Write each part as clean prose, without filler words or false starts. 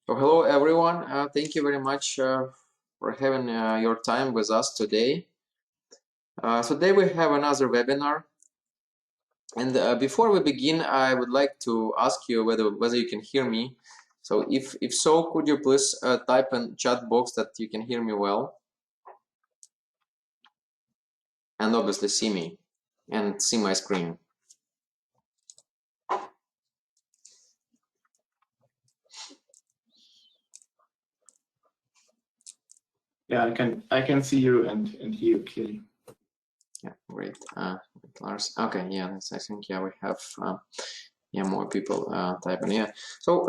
So hello everyone. Thank you very much for having your time with us today. Today we have another webinar, and before we begin, I would like to ask you whether you can hear me. So if so, could you please type in chat box that you can hear me well, and obviously see me and see my screen. Yeah, I can see you and hear you clearly. Yeah, great. Lars. Okay, yeah, I think we have more people typing. Yeah. So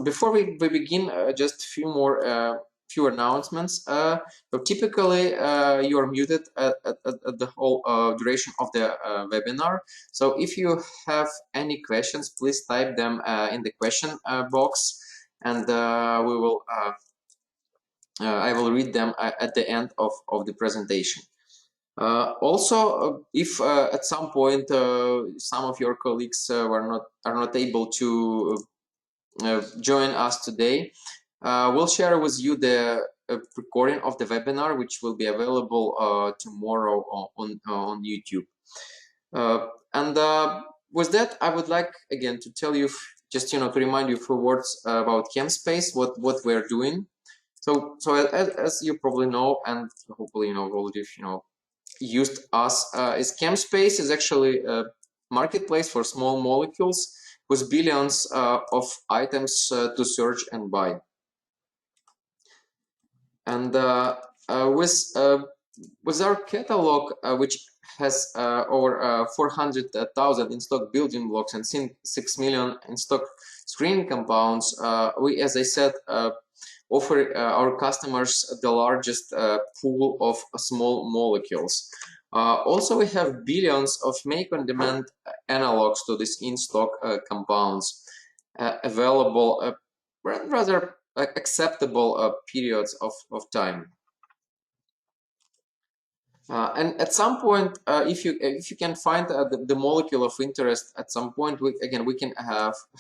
before we begin, just a few announcements. So typically you are muted at the whole duration of the webinar. So if you have any questions, please type them in the question box, and I will read them at the end of the presentation. Also, if at some point some of your colleagues are not able to join us today, we'll share with you the recording of the webinar, which will be available tomorrow on YouTube. And with that, I would like again to tell you, just to remind you a few words about ChemSpace, what we're doing. So as you probably know, and hopefully already used us, is ChemSpace is actually a marketplace for small molecules with billions of items to search and buy. And with our catalog, which has over 400,000 in stock building blocks and 6 million in stock screening compounds, we, as I said, offer our customers the largest pool of small molecules. Also, we have billions of make-on-demand analogs to these in-stock compounds available rather acceptable periods of time. And at some point, if you can find the molecule of interest at some point, we can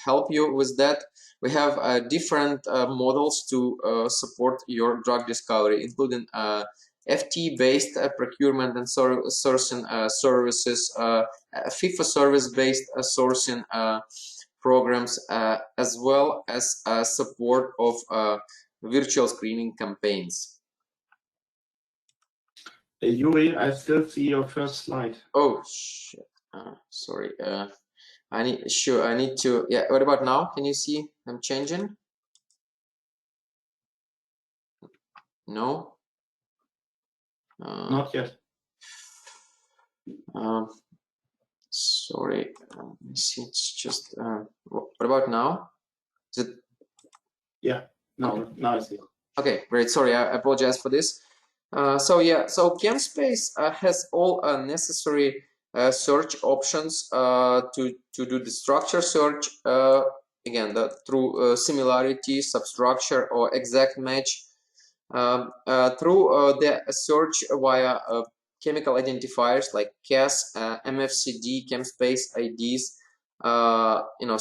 help you with that. We have different models to support your drug discovery, including FT-based procurement and sourcing services, FIFA service-based sourcing programs, as well as support of virtual screening campaigns. Yuri, I still see your first slide. Oh shit! Sorry. I need to. Yeah. What about now? Can you see them changing? No. Not yet. Sorry. Let me see. It's just. What about now? Is it? Yeah. No. Now I see. Okay. Great. Sorry. I apologize for this. So ChemSpace has all necessary search options to do the structure search, again through similarity, substructure, or exact match, through the search via chemical identifiers like CAS, MFCD, ChemSpace IDs,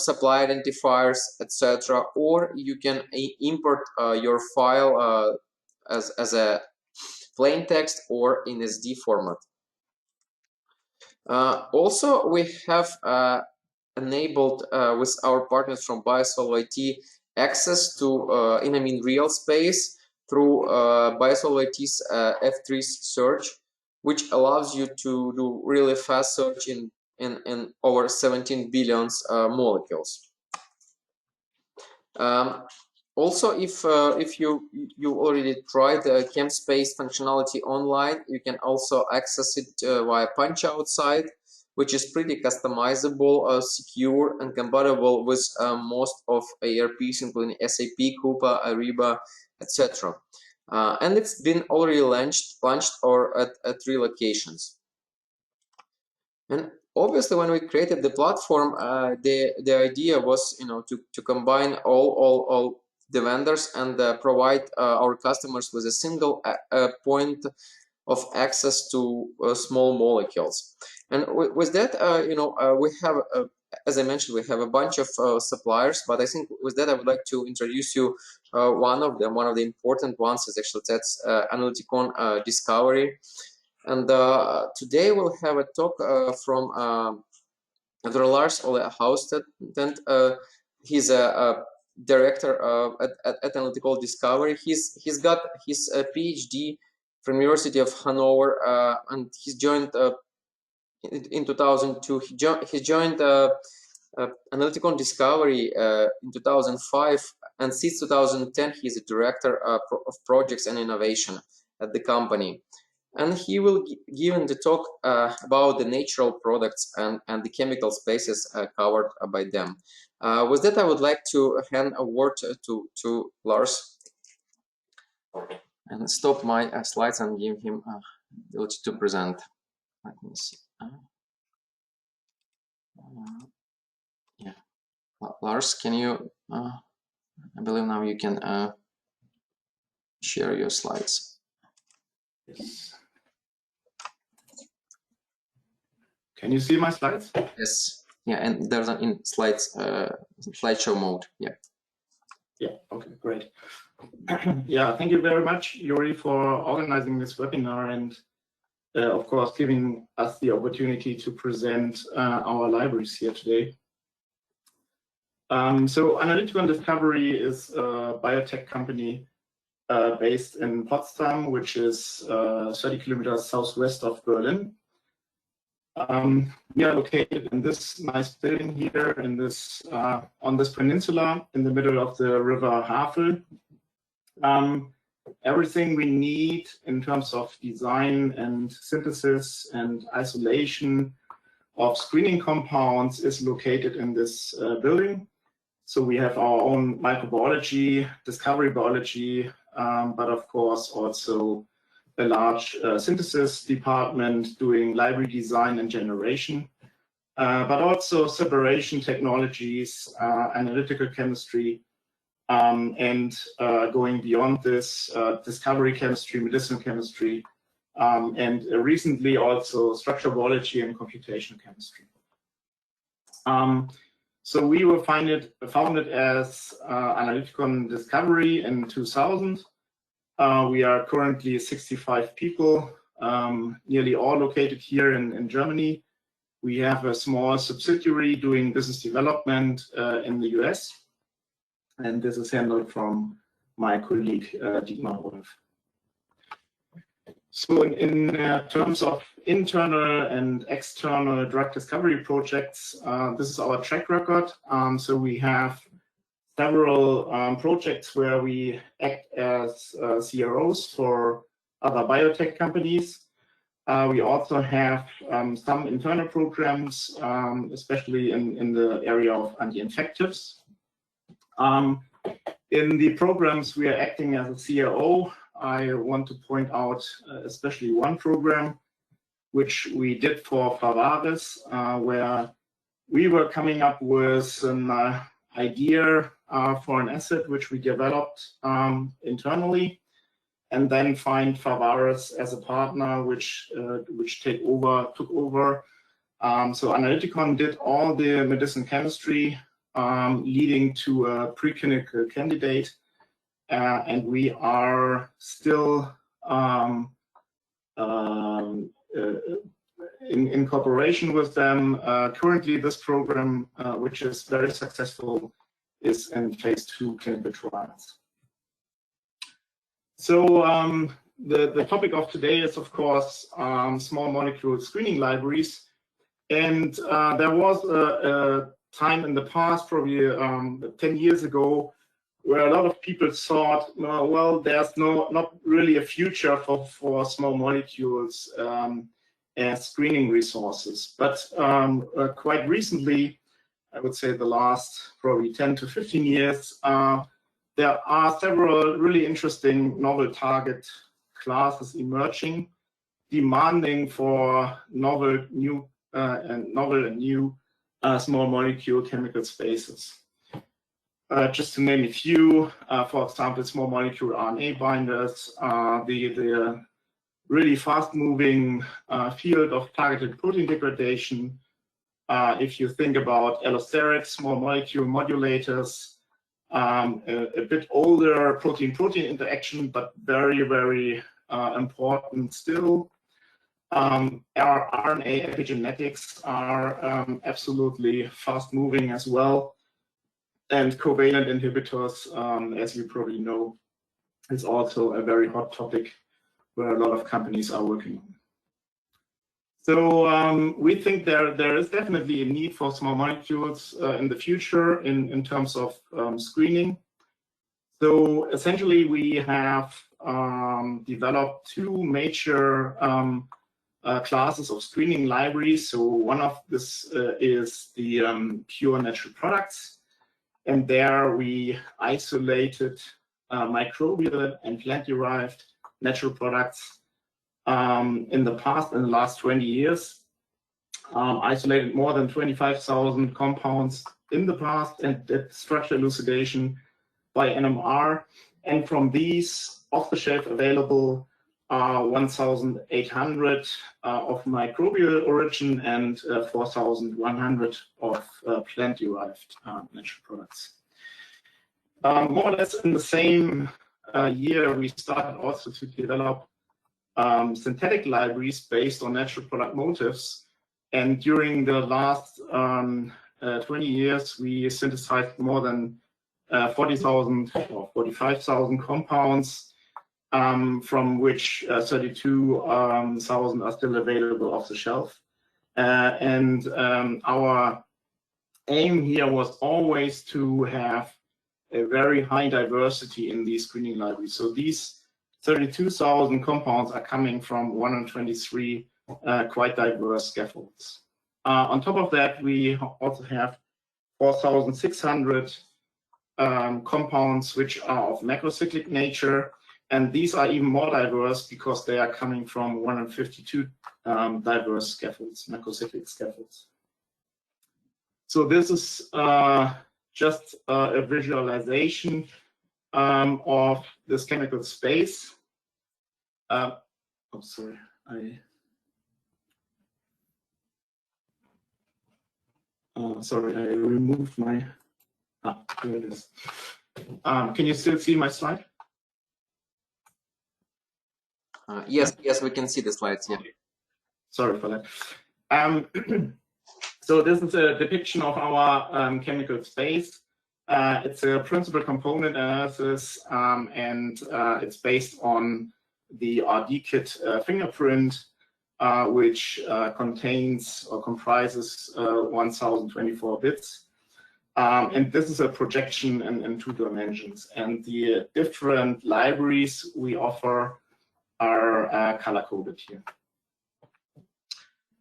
supply identifiers, etc. Or you can import your file as a plain text or in SD format. Also, we have enabled with our partners from Biosolve IT access to enamine real space through Biosolve IT's F3 search, which allows you to do really fast search in over 17 billion molecules. Also, if you already tried the ChemSpace functionality online, you can also access it via punch-out site, which is pretty customizable, secure, and compatible with most of ERPs, including SAP, Coupa, Ariba, etc. And it's been already launched or at 3 locations. And obviously, when we created the platform, the idea was, to combine all the vendors and provide our customers with a single point of access to small molecules. And with that, we have as I mentioned, we have a bunch of suppliers, but I think with that I would like to introduce you one of them. One of the important ones is actually that's Analytical Discovery. And today we'll have a talk from Dr. Lars Ole Hausted. He's a director at Analytical Discovery. He's got his PhD from University of Hanover, and he's joined in 2002. He joined Analytical Discovery in 2005, and since 2010 he's a director of projects and innovation at the company. And he will give the talk about the natural products and the chemical spaces covered by them. With that, I would like to hand a word to Lars and stop my slides and give him the ability to present. Let me see. Yeah, Lars, can you? I believe now you can share your slides. Yes. Can you see my slides? Yes. Yeah, and there's an in slides slideshow mode. Yeah. Yeah. Okay. Great. Yeah. Thank you very much, Yuri, for organizing this webinar and, of course, giving us the opportunity to present our libraries here today. So Analytical Discovery is a biotech company based in Potsdam, which is 30 kilometers southwest of Berlin. We are located in this nice building here in this on this peninsula in the middle of the river Havel. Everything we need in terms of design and synthesis and isolation of screening compounds is located in this building. So we have our own microbiology, discovery biology, but of course also a large synthesis department doing library design and generation, but also separation technologies, analytical chemistry, and going beyond this, discovery chemistry, medicinal chemistry, and recently also structural biology and computational chemistry. So we were founded as Analytical Discovery in 2000. We are currently 65 people, nearly all located here in Germany. We have a small subsidiary doing business development in the US, and this is handled from my colleague Dietmar Wolf. So in terms of internal and external drug discovery projects, this is our track record. So we have several projects where we act as CROs for other biotech companies. We also have some internal programs, especially in the area of anti-infectives. In the programs we are acting as a CRO, I want to point out especially one program which we did for Pharvaris, where we were coming up with an idea for an asset which we developed internally, and then find Pharvaris as a partner which took over. So AnalytiCon did all the medicinal chemistry, leading to a preclinical candidate, and we are still in cooperation with them. Currently, this program, which is very successful, is in phase 2 clinical trials. So the topic of today is, of course, small molecule screening libraries. And there was a time in the past, probably 10 years ago, where a lot of people thought, well, there's not really a future for small molecules as screening resources. But quite recently, I would say the last probably 10 to 15 years, there are several really interesting novel target classes emerging, demanding for novel and new small molecule chemical spaces. Just to name a few, for example, small molecule RNA binders, the really fast-moving field of targeted protein degradation, if you think about allosteric small molecule modulators, a bit older protein-protein interaction, but very, very important still. Our RNA epigenetics are absolutely fast-moving as well. And covalent inhibitors, as you probably know, is also a very hot topic where a lot of companies are working on. So we think there is definitely a need for small molecules in the future in terms of screening. So essentially, we have developed two major classes of screening libraries. So one of this is the pure natural products. And there we isolated microbial and plant-derived natural products in the past, in the last 20 years, isolated more than 25,000 compounds in the past and did structure elucidation by NMR. And from these off-the-shelf available 1,800 of microbial origin and 4,100 of plant-derived natural products. More or less in the same year, we started also to develop synthetic libraries based on natural product motifs. And during the last 20 years, we synthesized more than 40,000 or 45,000 compounds, from which 32,000 are still available off the shelf. And our aim here was always to have a very high diversity in these screening libraries. So these 32,000 compounds are coming from 123 quite diverse scaffolds. On top of that, we also have 4,600 compounds which are of macrocyclic nature, and these are even more diverse because they are coming from 152 diverse scaffolds, macrocyclic scaffolds. So this is just a visualization of this chemical space. Oh, sorry, sorry, I removed my. Here it is. Can you still see my slide? Yes, we can see the slides. Yeah. Okay. Sorry for that. So this is a depiction of our chemical space. It's a principal component analysis, and it's based on the RD-Kit fingerprint, which contains or comprises 1024 bits. And this is a projection in 2 dimensions. And the different libraries we offer are color-coded here.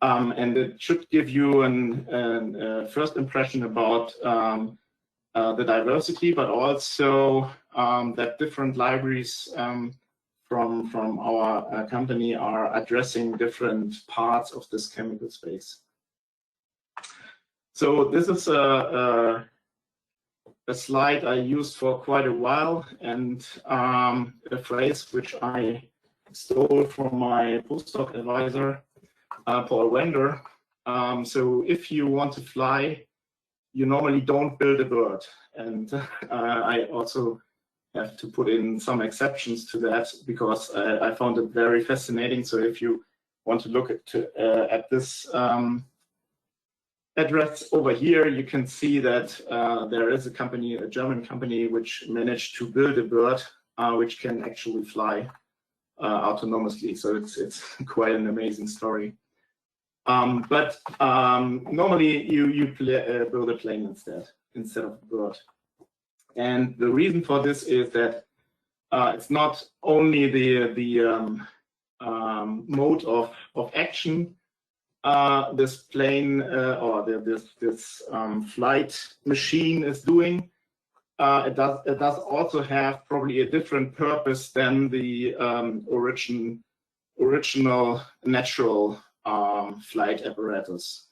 And it should give you a first impression about the diversity, but also that different libraries from our company are addressing different parts of this chemical space. So this is a slide I used for quite a while, and a phrase which I stole from my postdoc advisor, Paul Wender. So if you want to fly, you normally don't build a bird. And I also have to put in some exceptions to that because I found it very fascinating. So if you want to look at this address over here, you can see that there is a company, a German company, which managed to build a bird which can actually fly autonomously. So it's quite an amazing story. But normally you build a plane instead of a bird. And the reason for this is that it's not only the mode of action this plane or this flight machine is doing. It does also have probably a different purpose than the original natural flight apparatus.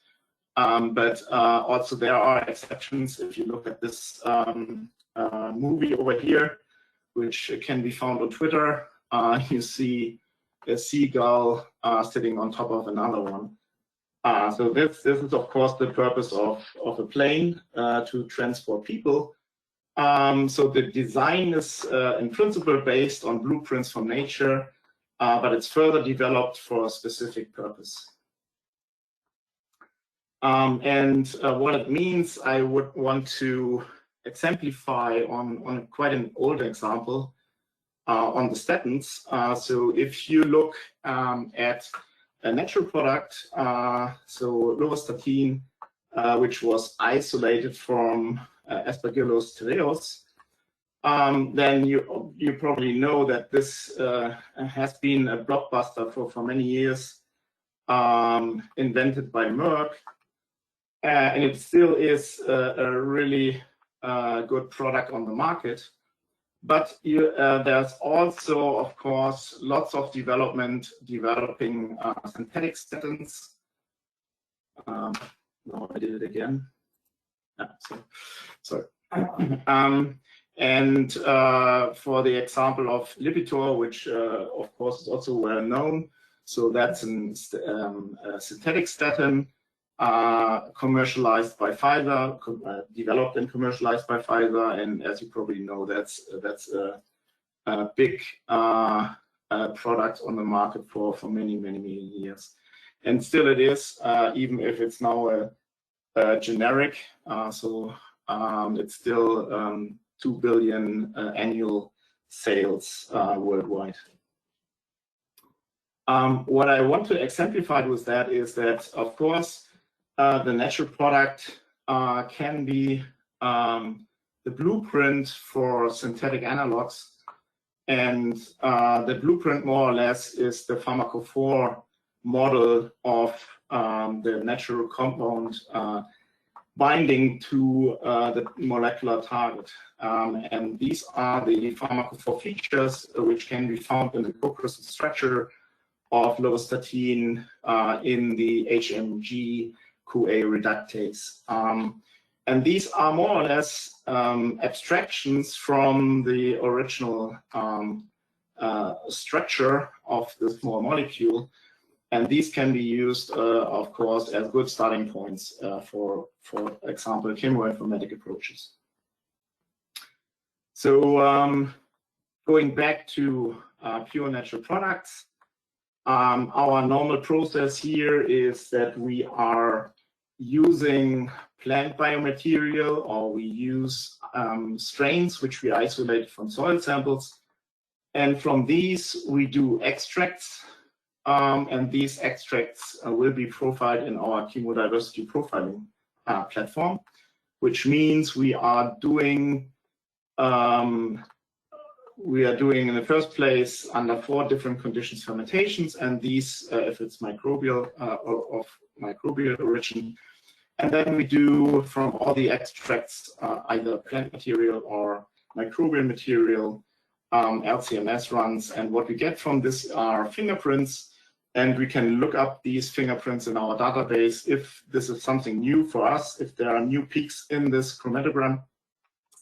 But also there are exceptions. If you look at this movie over here, which can be found on Twitter, you see a seagull sitting on top of another one. So this is of course the purpose of a plane to transport people. So the design is in principle based on blueprints from nature, but it's further developed for a specific purpose. And what it means, I would want to exemplify on quite an old example on the statins. So if you look at a natural product, so lovastatin, which was isolated from Aspergillus terreus, then you probably know that this has been a blockbuster for many years, invented by Merck, and it still is a really good product on the market. But there's also, of course, lots of developing synthetic statins. No, I did it again. Sorry. And for the example of Lipitor, which of course is also well known, so that's a synthetic statin commercialized by Pfizer, developed and commercialized by Pfizer, and as you probably know, that's a big product on the market for many years, and still it is, even if it's now a generic. So it's still 2 billion annual sales worldwide. What I want to exemplify with that is that, of course, the natural product can be the blueprint for synthetic analogs, and the blueprint more or less is the pharmacophore model of the natural compound binding to the molecular target. And these are the pharmacophore features which can be found in the co-crystal structure of lovastatin in the HMG CoA reductase. And these are more or less abstractions from the original structure of the small molecule. And these can be used, of course, as good starting points for example, chemoinformatic approaches. So going back to pure natural products, our normal process here is that we are using plant biomaterial, or we use strains which we isolate from soil samples, and from these we do extracts, and these extracts will be profiled in our chemodiversity profiling platform, which means we are doing in the first place under 4 different conditions fermentations, and these if it's microbial or of microbial origin. And then we do from all the extracts either plant material or microbial material, LCMS runs, and what we get from this are fingerprints, and we can look up these fingerprints in our database if this is something new for us. If there are new peaks in this chromatogram,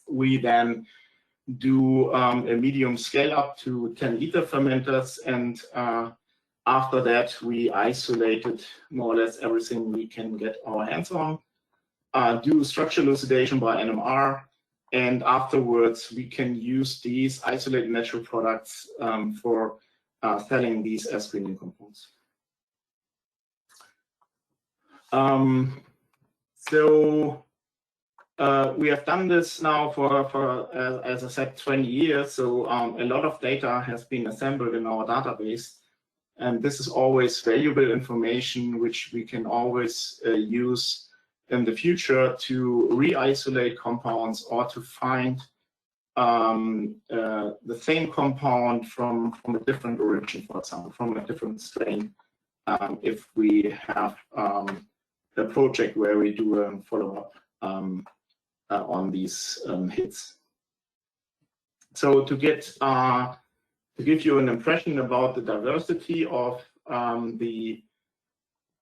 we then do a medium scale up to 10-liter fermenters, and after that we isolated more or less everything we can get our hands on, do structure elucidation by NMR, and afterwards we can use these isolated natural products for selling these as screening compounds. So we have done this now for as I said, 20 years. So a lot of data has been assembled in our database, and this is always valuable information which we can always use in the future to re-isolate compounds or to find the same compound from a different origin, for example, from a different strain, if we have a project where we do a follow-up on these hits. So to give you an impression about the diversity of the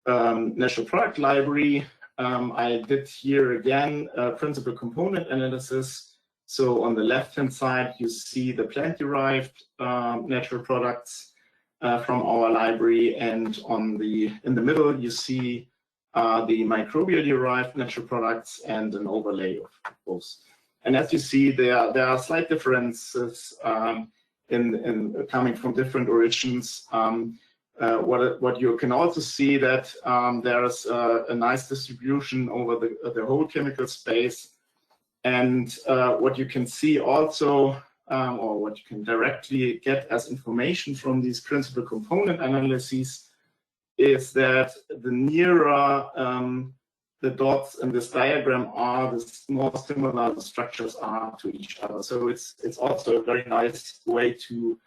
natural product library, I did here again principal component analysis. So on the left-hand side, you see the plant-derived natural products from our library, and in the middle, you see the microbial-derived natural products, and an overlay of both. And as you see, there are slight differences in coming from different origins. What you can also see that there's a nice distribution over the whole chemical space. And what you can see also, or what you can directly get as information from these principal component analyses, is that the nearer the dots in this diagram are, the more similar the structures are to each other. So it's also a very nice way to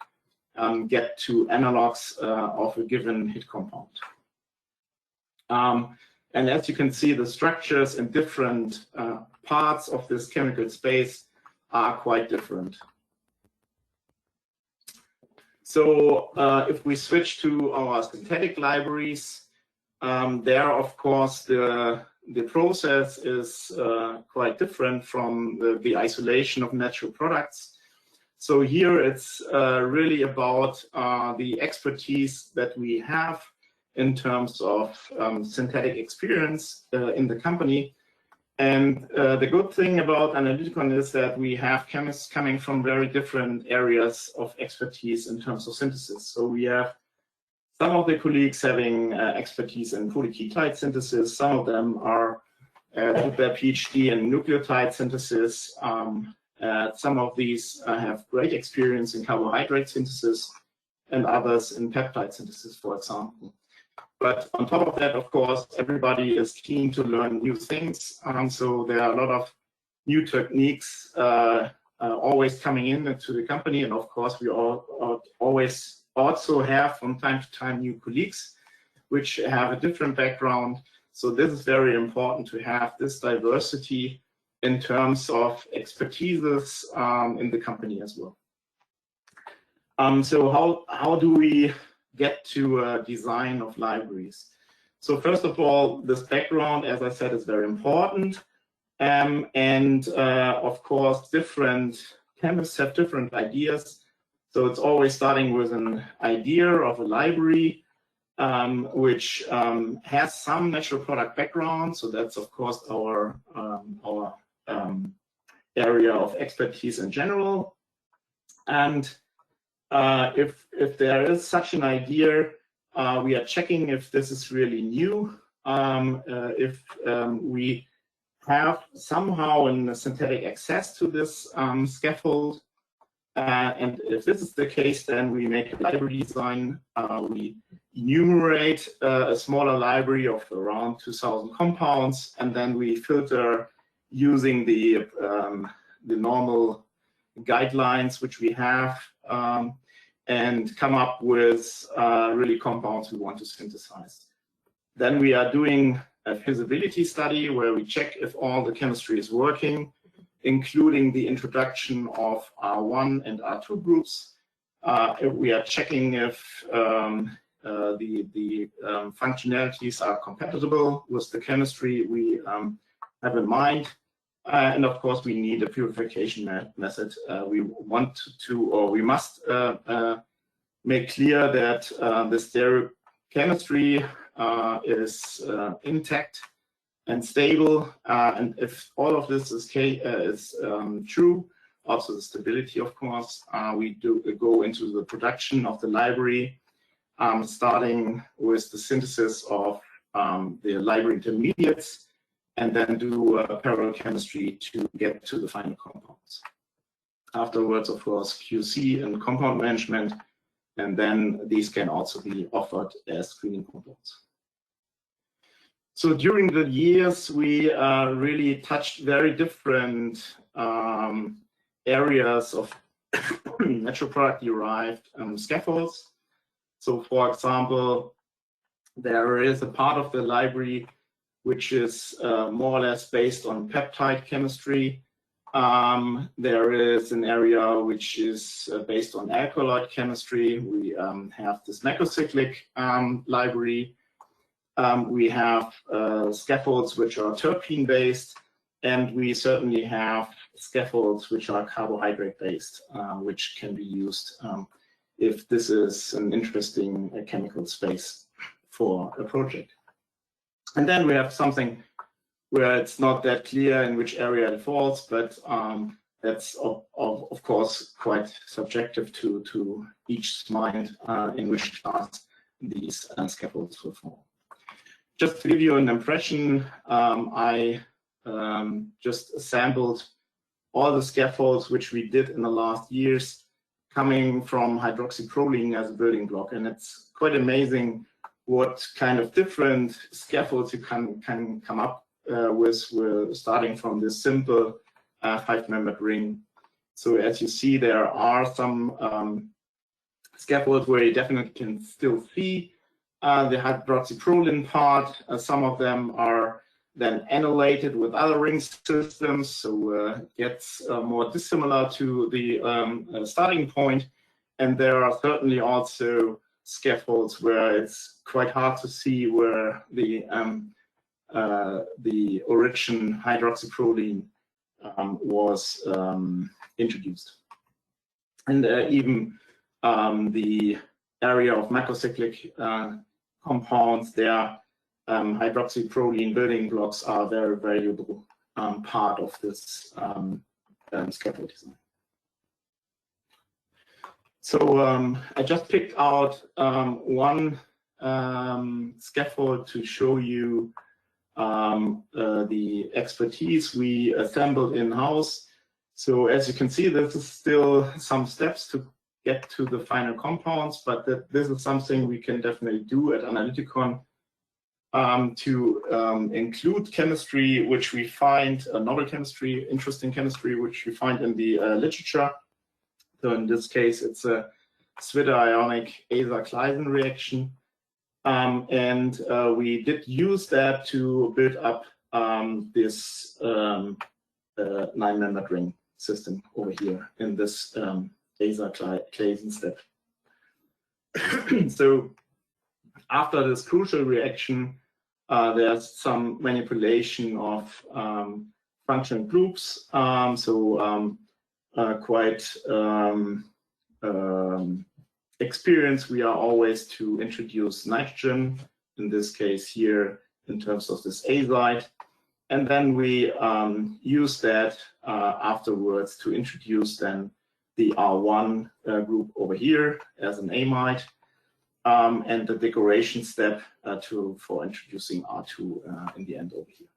get to analogs of a given hit compound. And as you can see, the structures in different parts of this chemical space are quite different. So if we switch to our synthetic libraries, there, of course, the process is quite different from the isolation of natural products. So here it's really about the expertise that we have in terms of synthetic experience in the company. And the good thing about AnalytiCon is that we have chemists coming from very different areas of expertise in terms of synthesis. So we have some of the colleagues having expertise in polyketonide synthesis. Some of them are did their PhD in nucleotide synthesis. Some of these have great experience in carbohydrate synthesis, and others in peptide synthesis, for example. But on top of that, of course, everybody is keen to learn new things. So there are a lot of new techniques always coming into the company. And of course, we always also have from time to time new colleagues which have a different background. So this is very important to have this diversity in terms of expertises in the company as well. So how do we get to design of libraries? So first of all, this background, as I said, is very important. And of course, different chemists have different ideas. So it's always starting with an idea of a library, which has some natural product background. So that's, of course, our area of expertise in general. And if there is such an idea, we are checking if this is really new, if we have somehow a synthetic access to this scaffold. And if this is the case, then we make a library design. We enumerate a smaller library of around 2,000 compounds, and then we filter using the normal guidelines which we have, and come up with really compounds we want to synthesize. Then we are doing a feasibility study where we check if all the chemistry is working, including the introduction of R1 and R2 groups. If we are checking if the functionalities are compatible with the chemistry we have in mind. And of course, we need a purification method. We want to, or we must make clear that the stereochemistry is intact and stable. And if all of this is true, also the stability, of course, we do go into the production of the library, starting with the synthesis of the library intermediates, and then do parallel chemistry to get to the final compounds. Afterwards, of course, QC and compound management, and then these can also be offered as screening compounds. So during the years, we really touched very different areas of natural product derived scaffolds. So for example, there is a part of the library which is more or less based on peptide chemistry. There is an area which is based on alkaloid chemistry. We have this macrocyclic library. We have scaffolds which are terpene based, and we certainly have scaffolds which are carbohydrate based, which can be used if this is an interesting chemical space for a project. And then we have something where it's not that clear in which area it falls, but that's of course quite subjective to each mind in which class these scaffolds will fall. Just to give you an impression, I just sampled all the scaffolds which we did in the last years coming from hydroxyproline as a building block, and it's quite amazing what kind of different scaffolds you can come up with. We're starting from this simple 5-membered ring. So as you see, there are some scaffolds where you definitely can still see the hydroxyproline part. Some of them are then annihilated with other ring systems, so it gets more dissimilar to the starting point. And there are certainly also scaffolds where it's quite hard to see where the origin hydroxyproline was introduced. And even the area of macrocyclic compounds, there hydroxyproline building blocks are a very valuable part of this scaffold design. So I just picked out one scaffold to show you the expertise we assembled in-house. So as you can see, this is still some steps to get to the final compounds, but this is something we can definitely do at AnalytiCon to include chemistry which we find, novel chemistry, interesting chemistry, which we find in the literature. So in this case, it's a Zwitter-ionic aza-Claisen reaction. And we did use that to build up this 9-membered ring system over here in this aza-Claisen step. So after this crucial reaction, there's some manipulation of functional groups. Quite experienced we are always to introduce nitrogen, in this case here in terms of this azide, and then we use that afterwards to introduce then the R1 group over here as an amide, and the decoration step for introducing R2 in the end over here.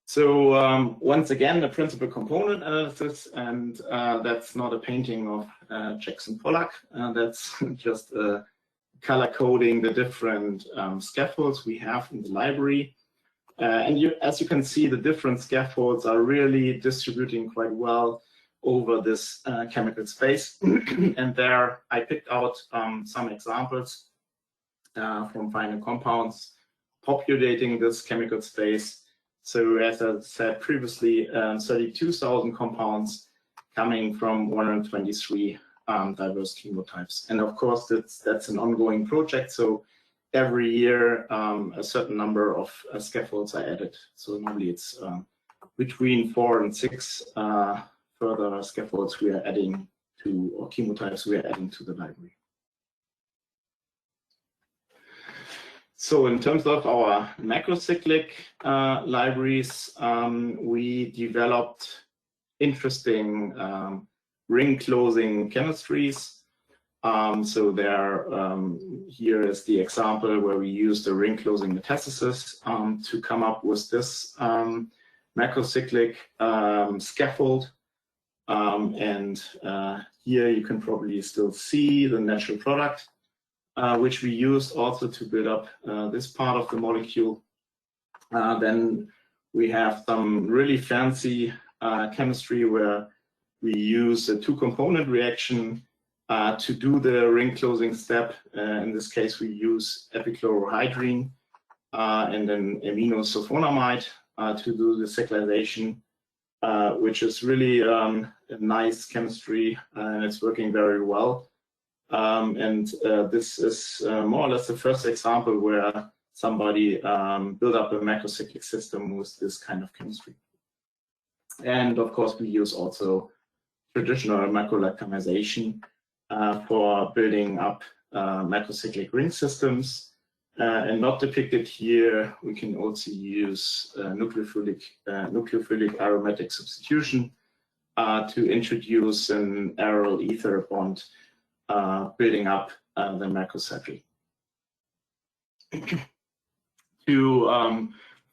So once again, the principal component analysis, and that's not a painting of Jackson Pollock. That's just color coding the different scaffolds we have in the library. And as you can see, the different scaffolds are really distributing quite well over this chemical space. And there I picked out some examples from final compounds populating this chemical space. So as I said previously, 32,000 compounds coming from 123 diverse chemotypes. And of course, that's an ongoing project. So every year, a certain number of scaffolds are added. So normally it's between 4 and 6 further scaffolds we are adding to, or chemotypes we are adding to the library. So in terms of our macrocyclic libraries, we developed interesting ring closing chemistries. So there, here is the example where we use the ring closing metathesis to come up with this macrocyclic scaffold. And here you can probably still see the natural product, which we used also to build up this part of the molecule. Then we have some really fancy chemistry where we use a 2-component reaction to do the ring closing step. In this case, we use epichlorohydrin and then aminosulfonamide to do the cyclization, which is really a nice chemistry, and it's working very well. This is more or less the first example where somebody built up a macrocyclic system with this kind of chemistry. And of course, we use also traditional macrolactamization for building up macrocyclic ring systems. And not depicted here, we can also use nucleophilic aromatic substitution to introduce an aryl ether bond, building up the macrocycle. To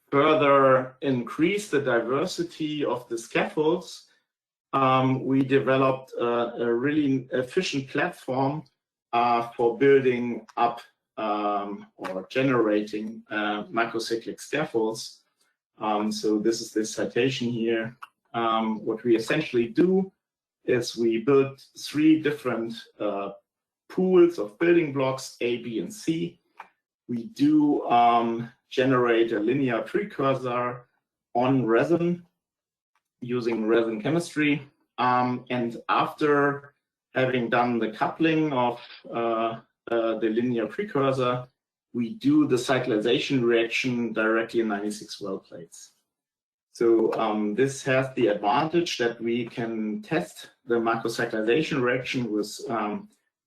further increase the diversity of the scaffolds, we developed a really efficient platform for building up or generating macrocyclic scaffolds. So this is the citation here. What we essentially do is we build 3 different pools of building blocks, A, B, and C. We do generate a linear precursor on resin using resin chemistry. And after having done the coupling of the linear precursor, we do the cyclization reaction directly in 96 well plates. So this has the advantage that we can test the macrocyclization reaction with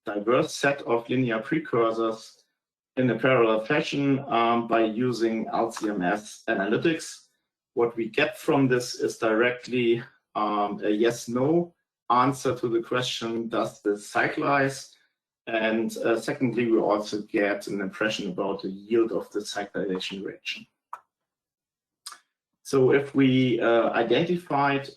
diverse set of linear precursors in a parallel fashion by using LCMS Analytics. What we get from this is directly a yes/no answer to the question, does this cyclize? And secondly, we also get an impression about the yield of the cyclization reaction. So if we identified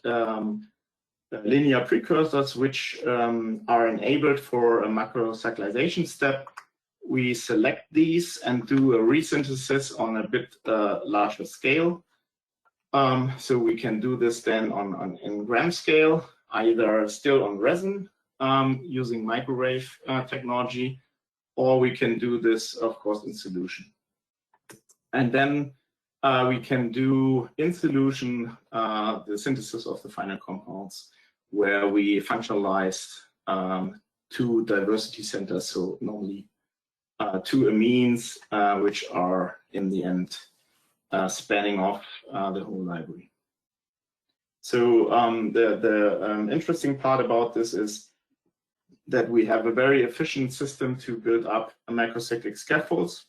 linear precursors which are enabled for a macrocyclization step, we select these and do a resynthesis on a bit larger scale. So we can do this then in gram scale, either still on resin using microwave technology, or we can do this, of course, in solution. And then we can do in solution the synthesis of the final compounds, where we functionalize 2 diversity centers, so normally 2 amines, which are in the end spanning off the whole library. So the interesting part about this is that we have a very efficient system to build up a macrocyclic scaffolds.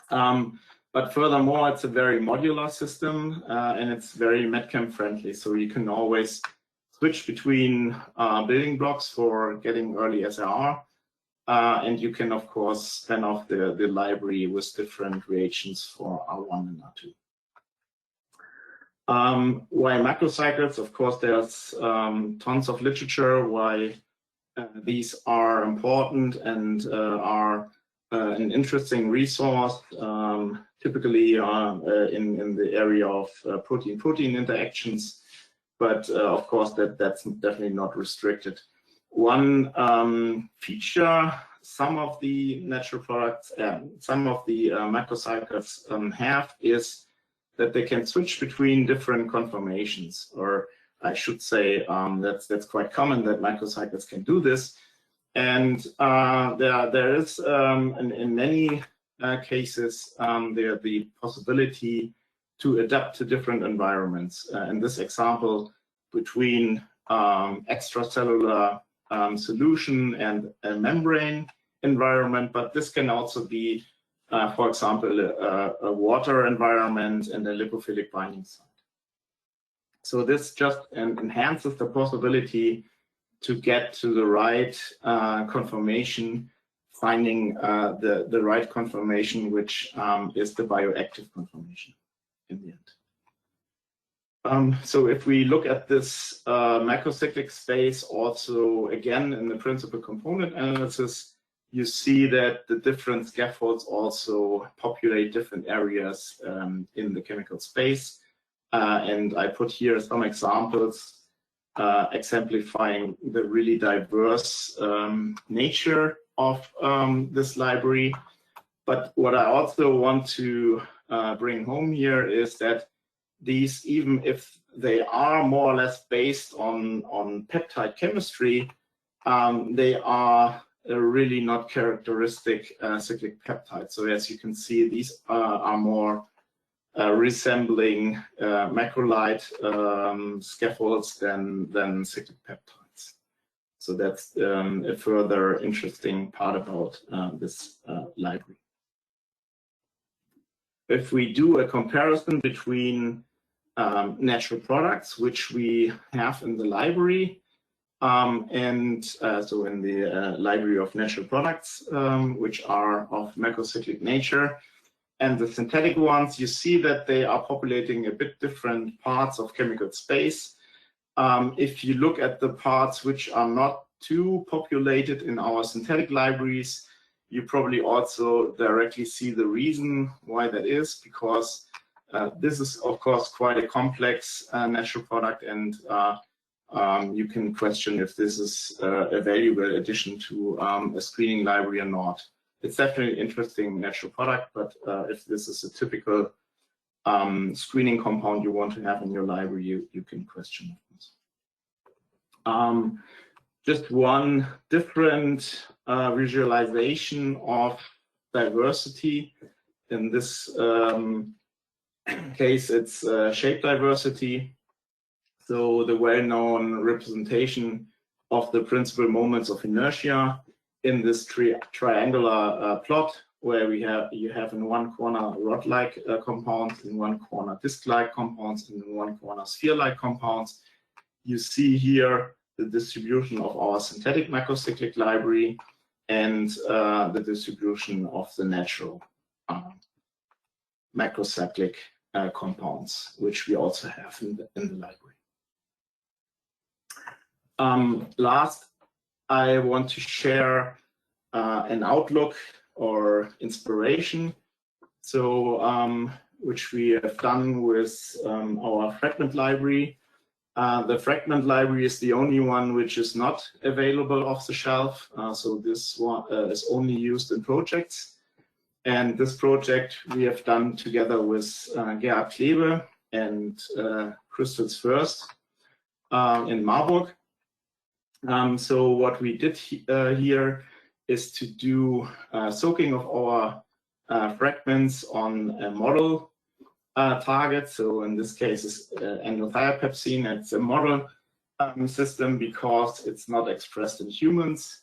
But furthermore, it's a very modular system and it's very MedChem friendly. So you can always switch between building blocks for getting early SRR. And you can, of course, spin off the library with different reagents for R1 and R2. Why macrocycles? Of course, there's tons of literature why these are important and are an interesting resource, typically in the area of protein-protein interactions. But of course, that's definitely not restricted. One feature some of the natural products, some of the macrocycles have is that they can switch between different conformations, or I should say that's quite common that macrocycles can do this. And there is in many cases the possibility to adapt to different environments. In this example, between extracellular solution and a membrane environment, but this can also be, for example, a water environment and a lipophilic binding site. So this just enhances the possibility to get to the right conformation, finding the right conformation, which is the bioactive conformation in the end. So if we look at this macrocyclic space, also again in the principal component analysis, you see that the different scaffolds also populate different areas in the chemical space. And I put here some examples exemplifying the really diverse nature of this library. But what I also want to bring home here is that these, even if they are more or less based on peptide chemistry, they are really not characteristic cyclic peptides. So as you can see, these are more resembling macrolide scaffolds than cyclic peptides. So that's a further interesting part about this library. If we do a comparison between natural products, which we have in the library, so in the library of natural products, which are of macrocyclic nature, and the synthetic ones, you see that they are populating a bit different parts of chemical space. If you look at the parts which are not too populated in our synthetic libraries, you probably also directly see the reason why that is, because this is, of course, quite a complex natural product, and you can question if this is a valuable addition to a screening library or not. It's definitely an interesting natural product, but if this is a typical screening compound you want to have in your library, you can question it. Just one different visualization of diversity. In this case, it's shape diversity. So the well-known representation of the principal moments of inertia in this triangular plot, where you have in one corner rod-like compounds, in one corner disc-like compounds, and in one corner sphere-like compounds. You see here the distribution of our synthetic macrocyclic library and the distribution of the natural macrocyclic compounds, which we also have in the library. Last, I want to share an outlook or inspiration, so which we have done with our fragment library. The fragment library is the only one which is not available off the shelf, so this one is only used in projects. And this project we have done together with Gerhard Klebe and Crystals First in Marburg. So what we did here is to do soaking of our fragments on a model target. So in this case, it's endothiopepsine. It's a model system because it's not expressed in humans.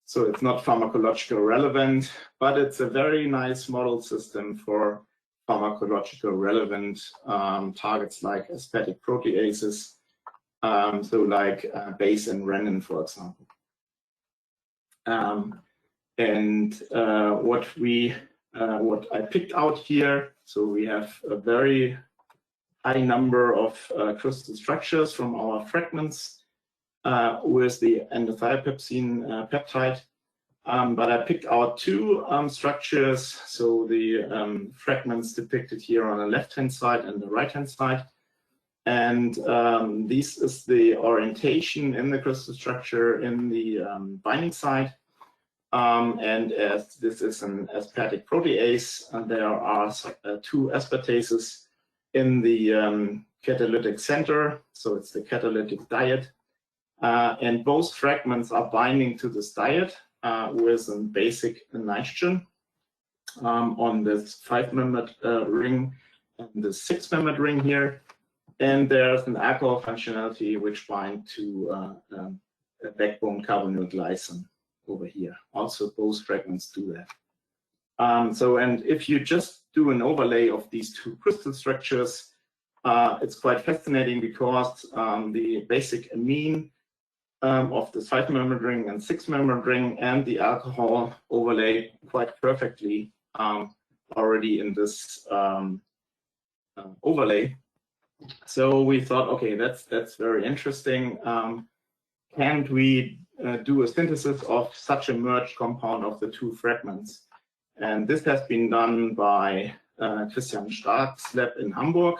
So it's not pharmacological relevant, but it's a very nice model system for pharmacological relevant targets like aspartic proteases, so like base and renin, for example. What I picked out here, so we have a very high number of crystal structures from our fragments with the endothiopepsine peptide. But I picked out two structures, so the fragments depicted here on the left-hand side and the right-hand side. And this is the orientation in the crystal structure in the binding site. And as this is an aspartic protease, there are two aspartases in the catalytic center, so it's the catalytic diet. And both fragments are binding to this diet with a basic nitrogen on this 5-membered ring and the 6-membered ring here. And there's an alcohol functionality which binds to a backbone carbonyl glycine over here. Also, both fragments do that. And if you just do an overlay of these two crystal structures, it's quite fascinating because the basic amine of the 5-membered ring and 6-membered ring and the alcohol overlay quite perfectly already in this overlay. So we thought, okay, that's very interesting. Can't we do a synthesis of such a merged compound of the two fragments? And this has been done by Christian Stark's lab in Hamburg.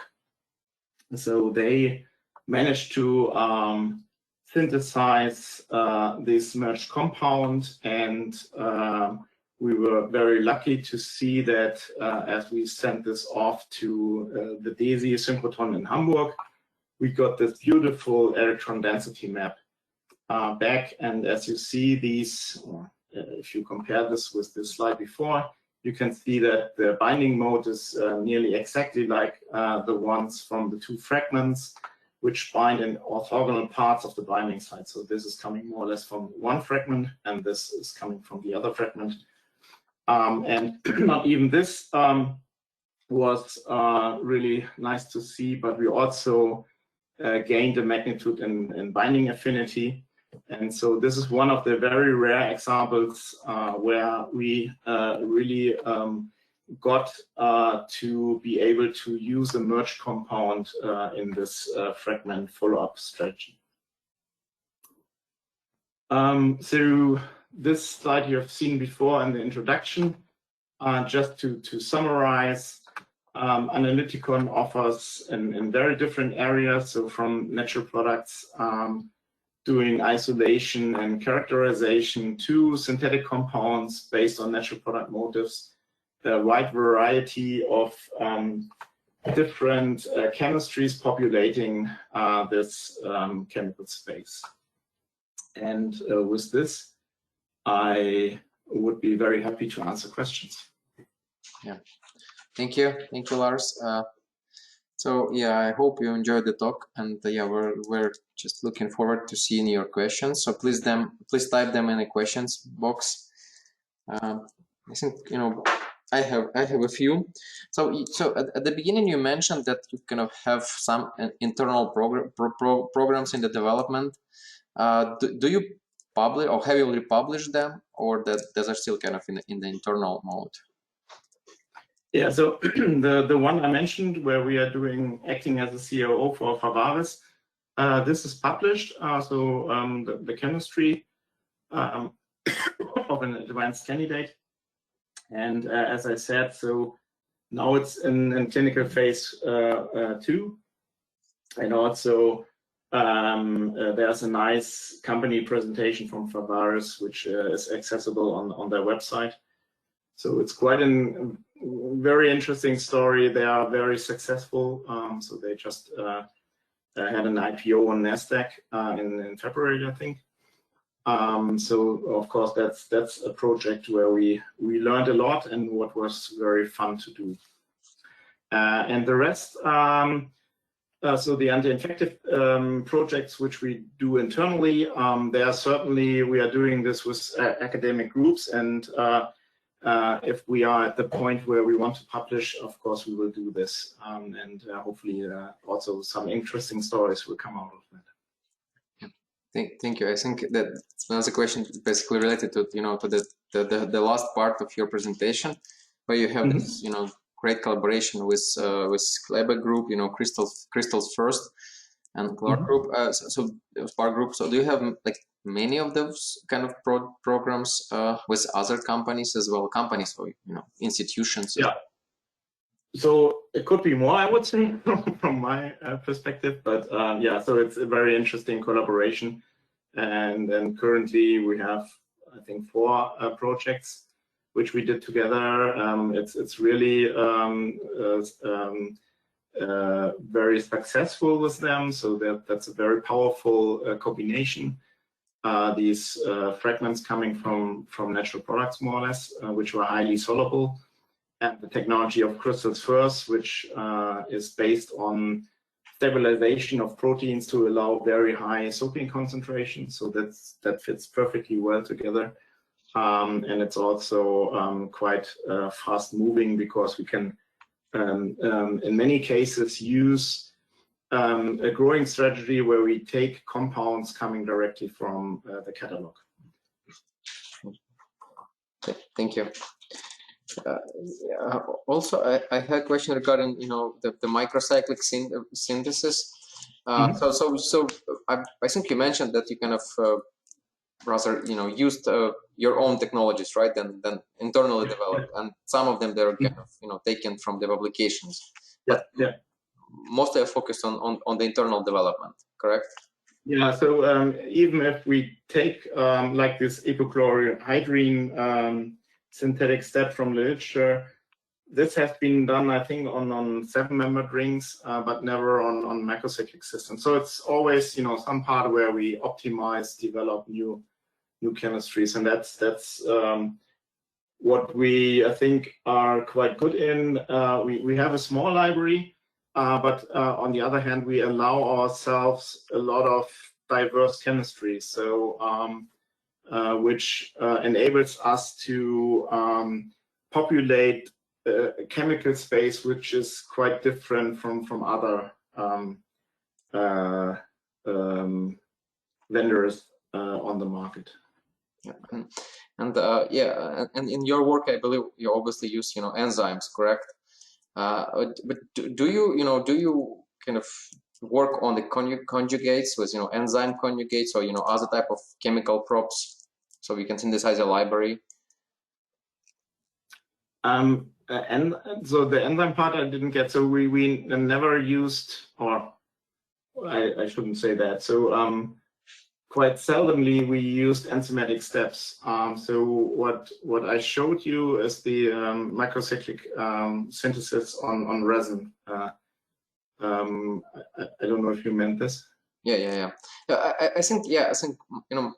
So they managed to synthesize this merged compound, and we were very lucky to see that as we sent this off to the DESI synchrotron in Hamburg, we got this beautiful electron density map back. And as you see these, if you compare this with the slide before, you can see that the binding mode is nearly exactly like the ones from the two fragments. which bind in orthogonal parts of the binding site. So this is coming more or less from one fragment, and this is coming from the other fragment. And not even this was really nice to see, but we also gained a magnitude in binding affinity. And so this is one of the very rare examples where we really got to be able to use a merged compound in this fragment follow-up strategy. So this slide you have seen before in the introduction. Just to summarize, AnalytiCon offers in very different areas, so from natural products doing isolation and characterization to synthetic compounds based on natural product motifs, a wide variety of different chemistries populating this chemical space. And with this, I would be very happy to answer questions. Yeah, thank you, Lars. So yeah, I hope you enjoyed the talk, and yeah, we're just looking forward to seeing your questions. So please type them in the questions box. I think I have a few. So at the beginning you mentioned that you kind of have some internal programs in the development. Do you publish, or have you republished them, or that those are still kind of in the internal mode? Yeah, so the one I mentioned where we are acting as a COO for Favaris, this is published. The chemistry of an advanced candidate, and as I said, so now it's in clinical phase 2, and also there's a nice company presentation from Favaris which is accessible on their website. So it's quite a very interesting story. They are very successful. So they just had an IPO on NASDAQ in February, I think. So of course that's a project where we learned a lot and what was very fun to do. And the rest, so the anti-infective projects which we do internally, we are doing this with academic groups, and if we are at the point where we want to publish, of course we will do this, and hopefully also some interesting stories will come out of that. Thank you. I think that another question basically related to to the last part of your presentation, where you have this great collaboration with Kleber Group, Crystals First, and Clark Group. So Spark Group. So do you have like many of those kind of programs with other companies as well, companies or institutions? Yeah. So it could be more, I would say, from my perspective, but yeah, so it's a very interesting collaboration, and currently we have, I think, 4 projects which we did together. It's really very successful with them, so that's a very powerful combination. These fragments coming from natural products, more or less, which were highly soluble, and the technology of Crystals First, which is based on stabilization of proteins to allow very high soaping concentration. So that fits perfectly well together, and it's also quite fast moving, because we can in many cases use a growing strategy where we take compounds coming directly from the catalog. Thank you. Also, I had a question regarding the microcyclic synthesis. So I think you mentioned that you kind of rather used your own technologies, right, than internally developed, and some of them they're kind of taken from the publications. But mostly are focused on the internal development, correct? Yeah. So even if we take like this epichlorohydrin synthetic step from the literature, this has been done, I think, on 7-membered rings, but never on macrocyclic systems. So it's always some part where we optimize, develop new chemistries, and that's what we, I think, are quite good in. We have a small library, but on the other hand, we allow ourselves a lot of diverse chemistry, so which enables us to populate a chemical space which is quite different from other vendors on the market. Yeah. And in your work, I believe you obviously use enzymes, correct? But do you kind of work on the conjugates with enzyme conjugates or other type of chemical props, so we can synthesize a library? And so the enzyme part I didn't get. So we never used, or I shouldn't say that. So quite seldomly we used enzymatic steps. So what I showed you is the macrocyclic synthesis on resin. I don't know if you meant this. Yeah. I think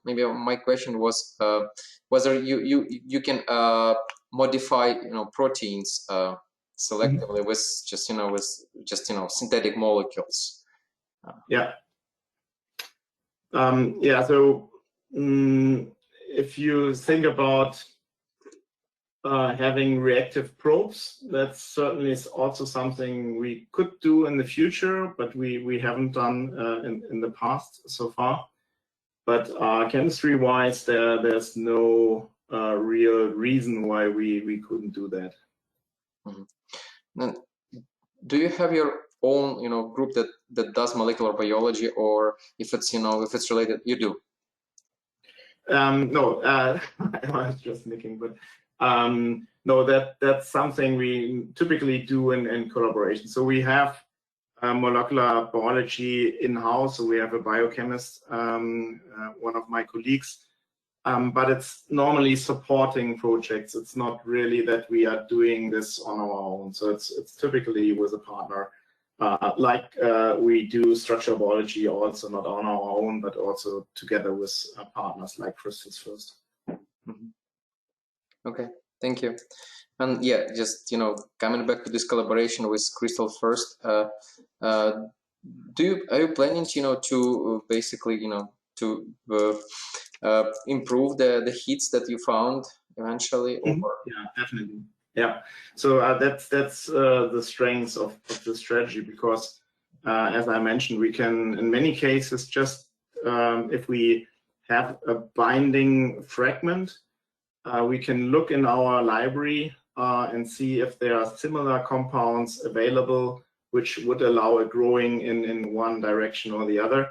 maybe my question was whether you can modify proteins selectively with just synthetic molecules. Yeah. So if you think about having reactive probes, that certainly is also something we could do in the future, but we haven't done in the past so far. But chemistry-wise, there's no real reason why we couldn't do that. And do you have your own group that does molecular biology, or if it's if it's related, you do? No, I was just thinking, but no, that's something we typically do in collaboration. So we have molecular biology in-house. So we have a biochemist, one of my colleagues, but it's normally supporting projects. It's not really that we are doing this on our own. So it's typically with a partner. Like we do structural biology also not on our own, but also together with partners like Crystals First. Okay, thank you. And yeah, just coming back to this collaboration with Crystal First, are you planning to basically to improve the hits that you found eventually? Or? Yeah, definitely. Yeah, so that's the strengths of the strategy, because as I mentioned, we can in many cases just if we have a binding fragment, we can look in our library and see if there are similar compounds available which would allow a growing in one direction or the other.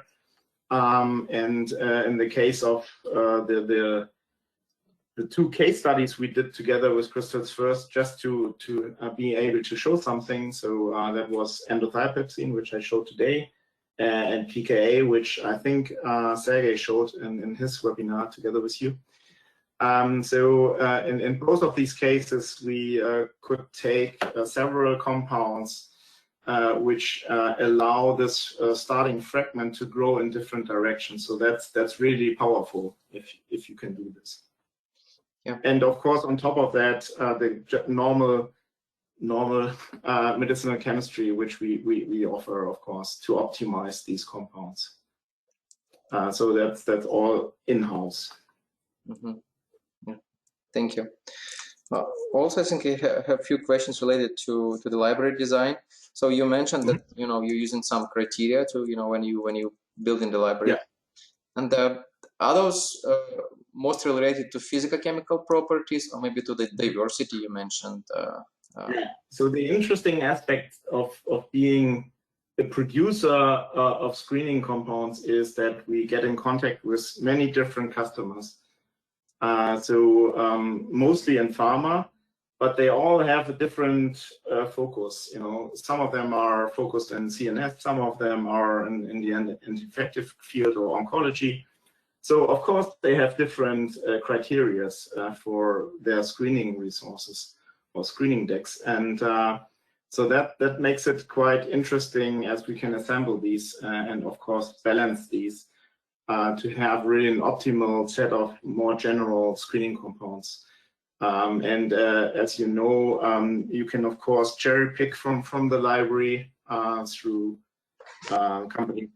And in the case of the two case studies we did together with Crystals First, just to be able to show something. So that was endothiopepsin, which I showed today, and pKa, which I think Sergey showed in his webinar together with you. So in both of these cases, we could take several compounds which allow this starting fragment to grow in different directions. So that's really powerful if you can do this. Yeah. And of course, on top of that, the normal medicinal chemistry, which we offer, of course, to optimize these compounds. So that's all in-house. Yeah. Thank you. Also, I think I have a few questions related to the library design. So you mentioned that you're using some criteria to when you build in the library. Yeah. And are those mostly related to physical chemical properties, or maybe to the diversity you mentioned? Yeah. So the interesting aspect of being a producer of screening compounds is that we get in contact with many different customers. Mostly in pharma, but they all have a different focus. Some of them are focused in CNS, some of them are in the anti-infective field or oncology. So of course they have different criteria for their screening resources or screening decks, and so that makes it quite interesting as we can assemble these and of course balance these to have really an optimal set of more general screening compounds. As you know, you can of course cherry pick from the library through companies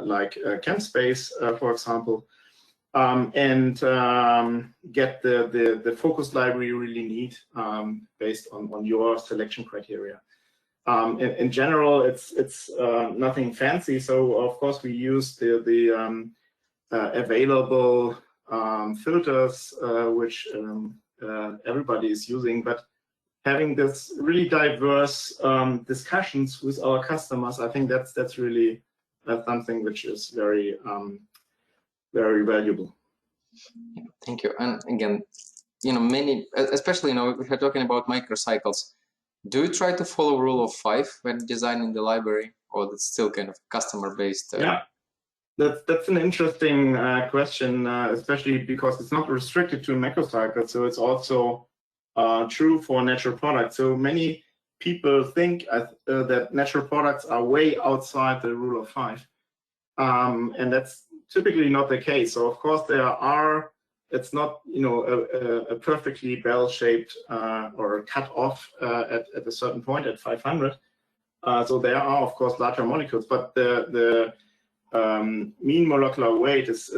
like ChemSpace, for example, and get the focus library you really need based on your selection criteria. In general, it's nothing fancy. So of course we use the available filters which everybody is using, but having this really diverse discussions with our customers, I think that's really something which is very very valuable. Thank you. And again, many, especially if you're talking about microcycles, do you try to follow rule of 5 when designing the library, or that's still kind of customer based? Yeah, that's an interesting question, especially because it's not restricted to macrocycles, so it's also true for natural products. So many people think that natural products are way outside the rule of 5, and that's typically not the case. So of course it's not a perfectly bell-shaped or cut off at a certain point at 500. So there are of course larger molecules, but the mean molecular weight is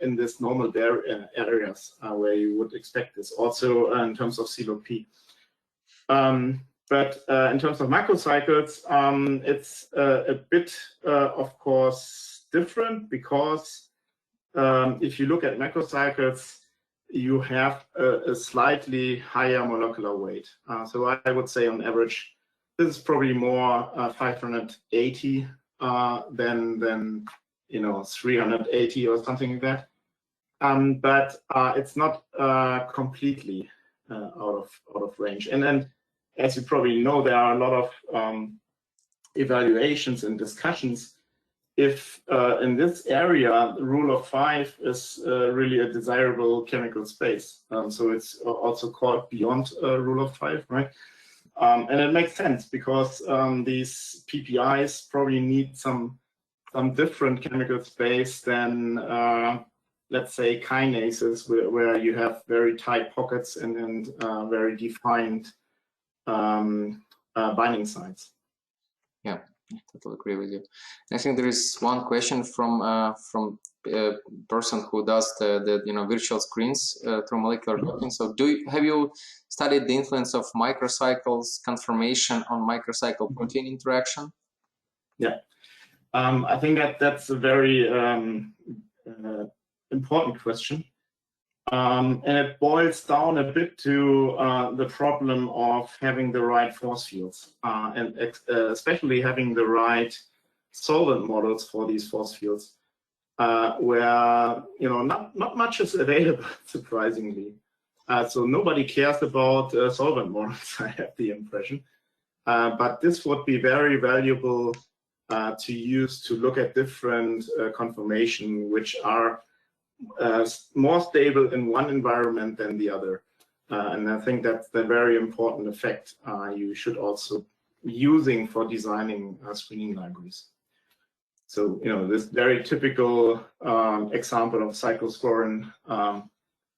in this normal areas where you would expect this. Also in terms of CLOP. But in terms of macrocycles, it's a bit, of course, different, because if you look at macrocycles, you have a slightly higher molecular weight. So I would say on average, this is probably more 580 than 380 or something like that. But it's not completely out of range. And then, as you probably know, there are a lot of evaluations and discussions if in this area the rule of 5 is really a desirable chemical space. So it's also called beyond rule of 5, right? And it makes sense because these PPIs probably need some different chemical space than let's say kinases, where you have very tight pockets and very defined binding sites. Yeah, I totally agree with you. I think there is one question from a person who does the virtual screens through molecular docking. So have you studied the influence of microcycles conformation on microcycle protein interaction? Yeah, I think that's a very important question. And it boils down a bit to the problem of having the right force fields and especially having the right solvent models for these force fields, where not much is available, surprisingly. So nobody cares about solvent models, I have the impression. But this would be very valuable to use to look at different conformation, which are more stable in one environment than the other. And I think that's the very important effect you should also be using for designing screening libraries. So, this very typical example of cyclosporin,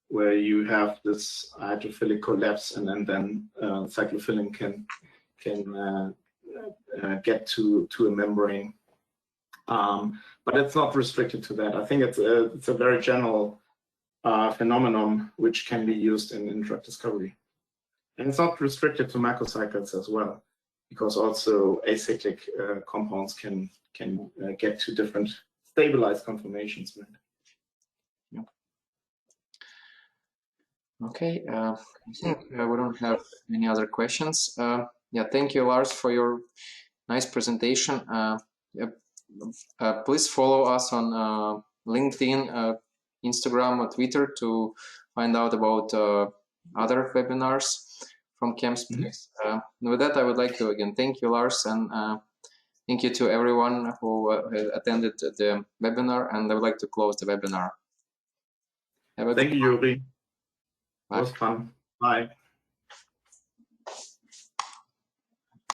where you have this hydrophilic collapse, and then cyclophilin can get to a membrane. But it's not restricted to that. I think it's a very general phenomenon which can be used in drug discovery. And it's not restricted to macrocycles as well, because also acyclic compounds can get to different stabilized conformations. Right? Yeah. Okay, I think we don't have any other questions. Yeah, thank you, Lars, for your nice presentation. Please follow us on LinkedIn, Instagram, or Twitter to find out about other webinars from ChemSpace. With that, I would like to again thank you, Lars, and thank you to everyone who attended the webinar, and I would like to close the webinar. Thank you, Yuri. It was fun. Bye.